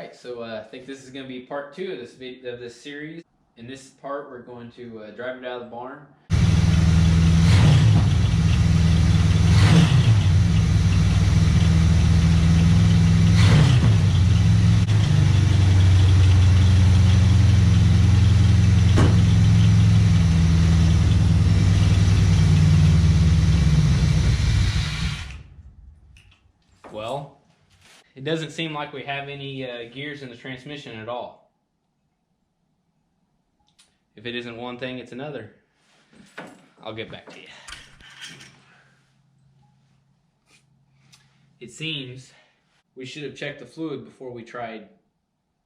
Alright, so I think this is going to be part 2 of this series. In this part, we're going to drive it out of the barn. Well, it doesn't seem like we have any gears in the transmission at all. If it isn't one thing, it's another. I'll get back to you. It seems we should have checked the fluid before we tried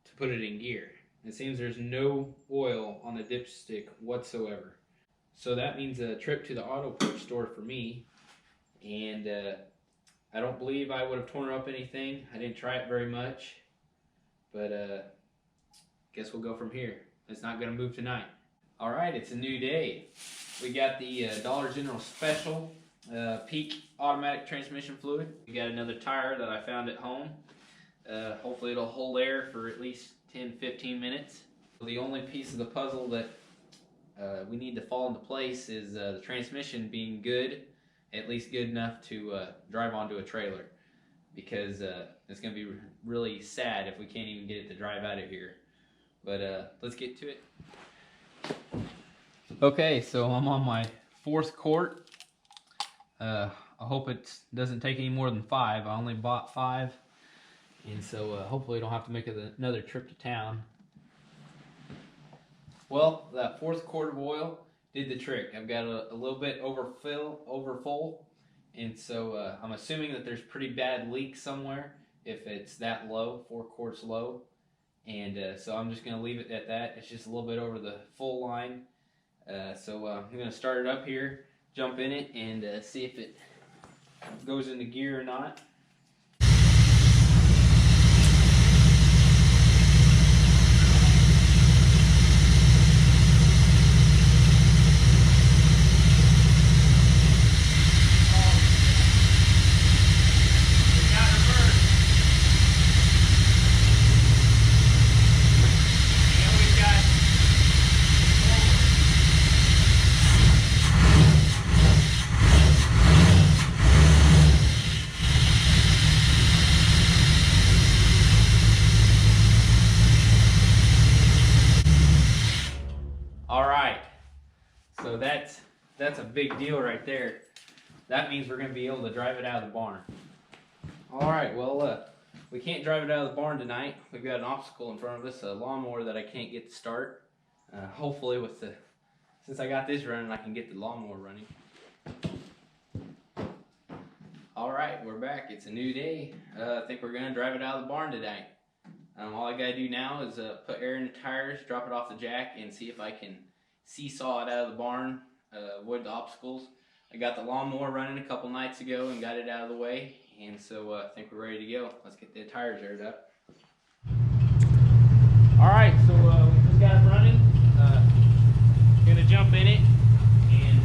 to put it in gear. It seems there's no oil on the dipstick whatsoever. So that means a trip to the auto parts store for me, and I don't believe I would have torn up anything. I didn't try it very much, but guess we'll go from here. It's not going to move tonight. All right, it's a new day. We got the Dollar General Special Peak Automatic Transmission Fluid. We got another tire that I found at home. Hopefully it'll hold air for at least 10-15 minutes. The only piece of the puzzle that we need to fall into place is the transmission being good, at least good enough to drive onto a trailer, because it's going to be really sad if we can't even get it to drive out of here. But let's get to it. Okay, so I'm on my 4th quart. I hope it doesn't take any more than 5. I only bought 5, and so hopefully I don't have to make another trip to town. Well, that 4th quart of oil did the trick. I've got a little bit overfull, and so I'm assuming that there's pretty bad leak somewhere if it's that low, 4 quarts low. And so I'm just going to leave it at that. It's just a little bit over the full line. So I'm going to start it up here, jump in it, and see if it goes into gear or not. So that's a big deal right there. That means we're going to be able to drive it out of the barn. Alright, well, we can't drive it out of the barn tonight. We've got an obstacle in front of us, a lawnmower that I can't get to start. Hopefully since I got this running, I can get the lawnmower running. Alright, we're back. It's a new day. I think we're going to drive it out of the barn today. All I got to do now is put air in the tires, drop it off the jack, and see if I can seesaw it out of the barn, avoid the obstacles. I got the lawnmower running a couple nights ago and got it out of the way, and so I think we're ready to go. Let's get the tires aired up. Alright, so we just got it running. Gonna jump in it and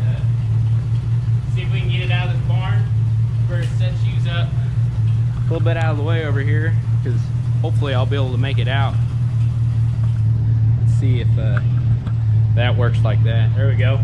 see if we can get it out of this barn. First, set shoes up a little bit out of the way over here, because hopefully I'll be able to make it out. Let's see if that works like that. There we go.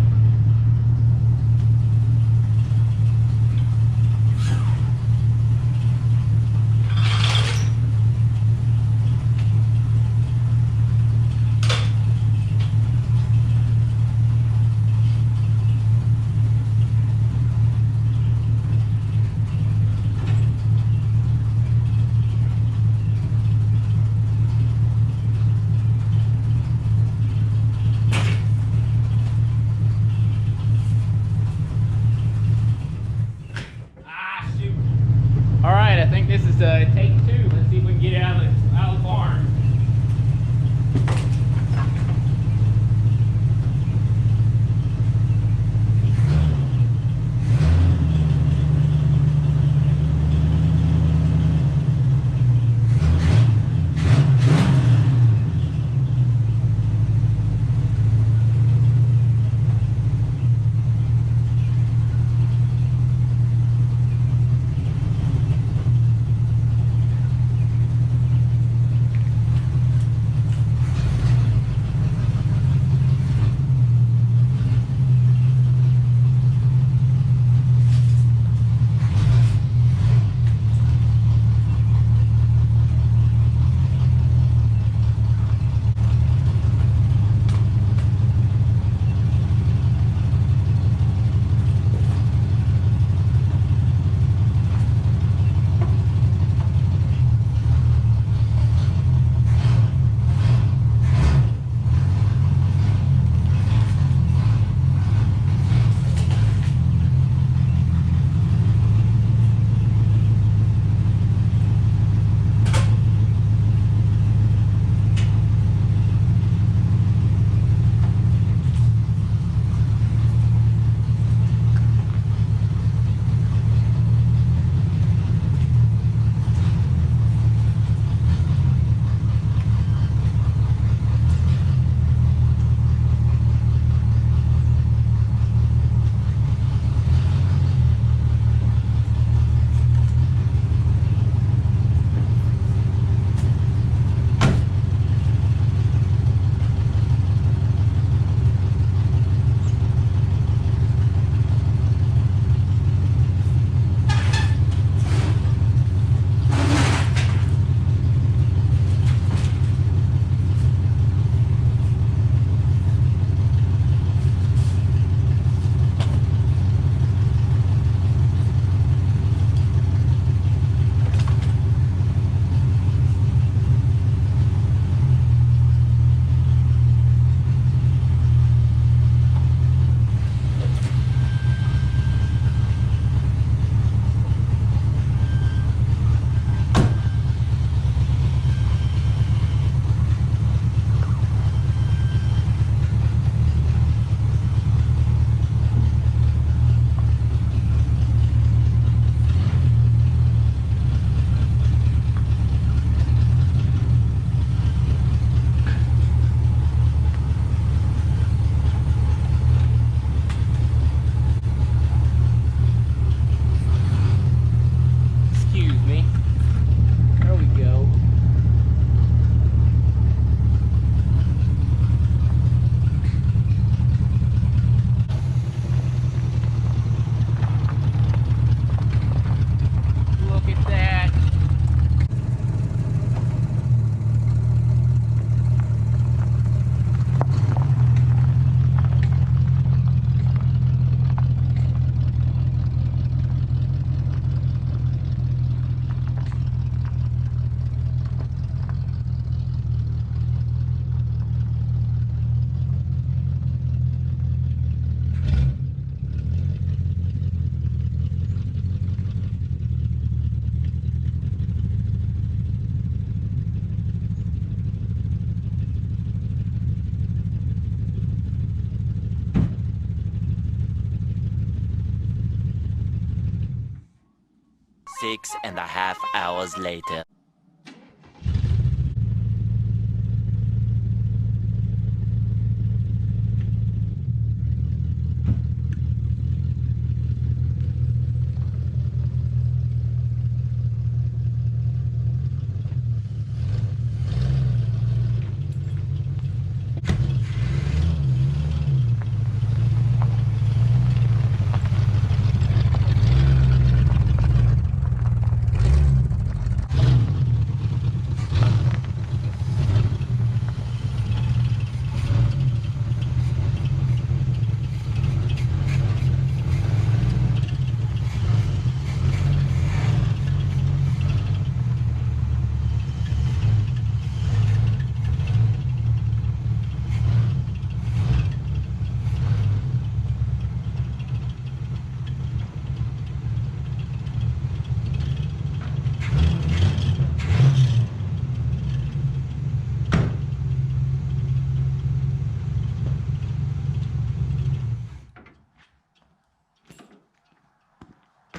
6.5 hours later.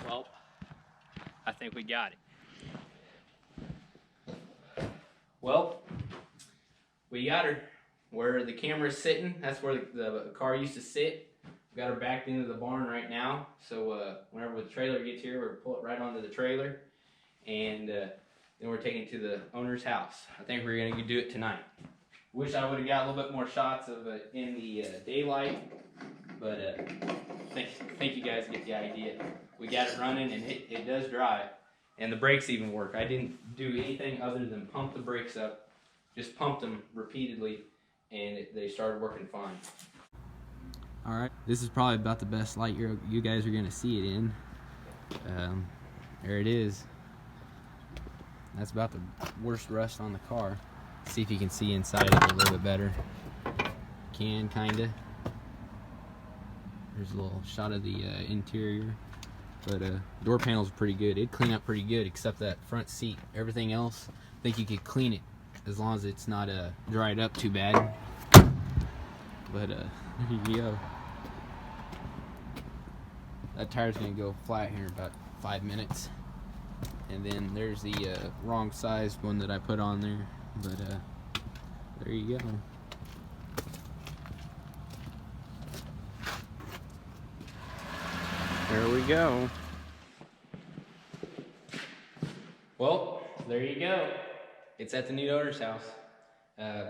Well, I think we got it. Well, we got her. Where the camera's sitting, that's where the car used to sit. We got her backed into the barn right now. So whenever the trailer gets here, we're pull it right onto the trailer, and then we're taking it to the owner's house. I think we're gonna do it tonight. Wish I would have got a little bit more shots of it in the daylight, but think you guys get the idea. We got it running, and it does drive, and the brakes even work. I didn't do anything other than pump the brakes up, just pumped them repeatedly, and they started working fine. All right, this is probably about the best light you guys are gonna see it in. There it is. That's about the worst rust on the car. See if you can see inside of it a little bit better. Can kinda. There's a little shot of the interior, but door panels are pretty good. It'd clean up pretty good, except that front seat. Everything else, I think you could clean it as long as it's not dried up too bad. But there you go. That tire's gonna go flat here in about 5 minutes, and then there's the wrong sized one that I put on there. But there you go. There we go. Well, there you go. It's at the new owner's house.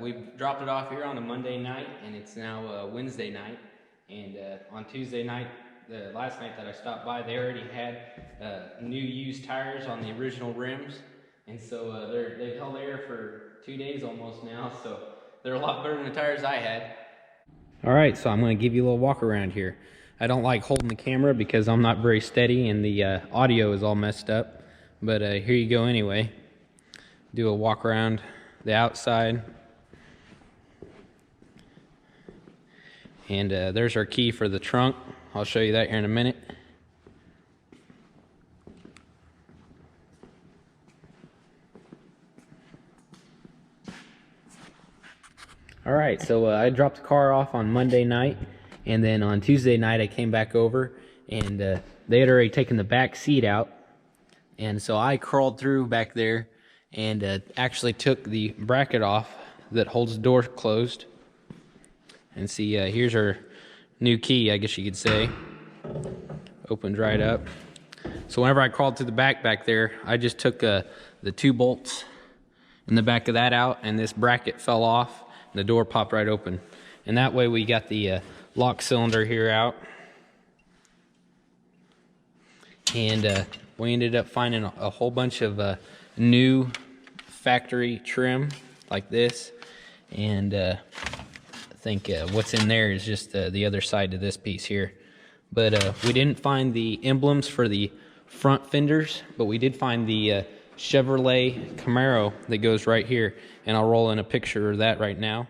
We dropped it off here on a Monday night, and it's now Wednesday night. And on Tuesday night, the last night that I stopped by, they already had new used tires on the original rims. And so they've held air for 2 days almost now, so they're a lot better than the tires I had. All right, so I'm going to give you a little walk around here. I don't like holding the camera because I'm not very steady and the audio is all messed up. But here you go anyway. Do a walk around the outside. And there's our key for the trunk. I'll show you that here in a minute. All right, so I dropped the car off on Monday night, and then on Tuesday night I came back over, and they had already taken the back seat out, and so I crawled through back there and actually took the bracket off that holds the door closed. And see, here's our new key, I guess you could say. Opened right up. So whenever I crawled to the back there, I just took the 2 bolts in the back of that out, and this bracket fell off. The door popped right open, and that way we got the lock cylinder here out, and we ended up finding a whole bunch of new factory trim like this, and I think what's in there is just the other side of this piece here. But we didn't find the emblems for the front fenders, but we did find the Chevrolet Camaro that goes right here, and I'll roll in a picture of that right now.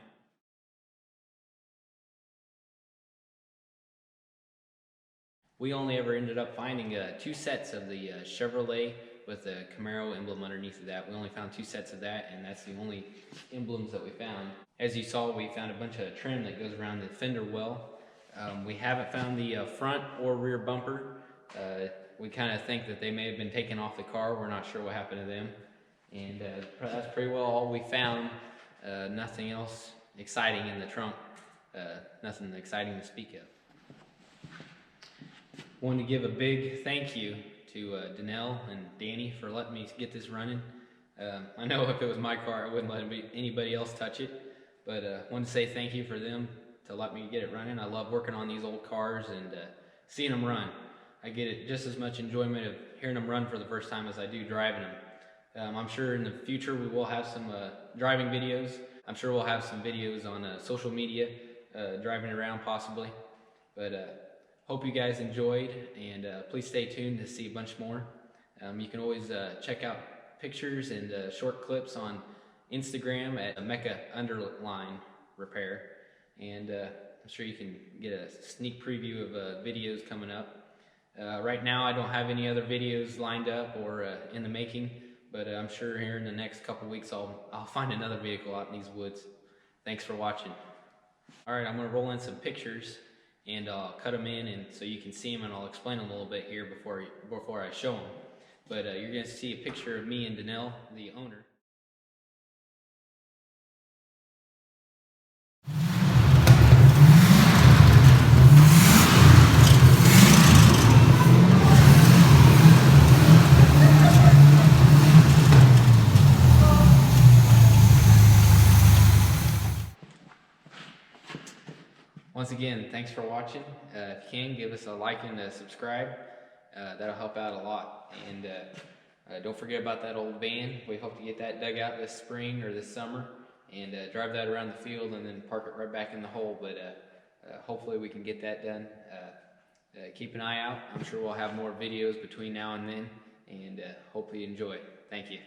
We only ever ended up finding 2 sets of the Chevrolet with the Camaro emblem underneath of that. We only found 2 sets of that, and that's the only emblems that we found. As you saw, we found a bunch of trim that goes around the fender well. We haven't found the front or rear bumper. we kind of think that they may have been taken off the car. We're not sure what happened to them. And that's pretty well all we found. Nothing else exciting in the trunk. Nothing exciting to speak of. Wanted to give a big thank you to Danelle and Danny for letting me get this running. I know if it was my car, I wouldn't let anybody else touch it. But wanted to say thank you for them to let me get it running. I love working on these old cars and seeing them run. I get it just as much enjoyment of hearing them run for the first time as I do driving them. I'm sure in the future we will have some driving videos. I'm sure we'll have some videos on social media, driving around possibly. But hope you guys enjoyed, and please stay tuned to see a bunch more. You can always check out pictures and short clips on Instagram at Mecca_repair, and I'm sure you can get a sneak preview of videos coming up. Right now I don't have any other videos lined up or in the making, but I'm sure here in the next couple weeks I'll find another vehicle out in these woods. Thanks for watching. Alright, I'm going to roll in some pictures and I'll cut them in and so you can see them, and I'll explain them a little bit here before I show them. But you're going to see a picture of me and Danelle, the owner. Once again, thanks for watching. If you can, give us a like and a subscribe. That'll help out a lot. And don't forget about that old van. We hope to get that dug out this spring or this summer and drive that around the field and then park it right back in the hole. But hopefully we can get that done. Keep an eye out. I'm sure we'll have more videos between now and then, and hope you enjoy. Thank you.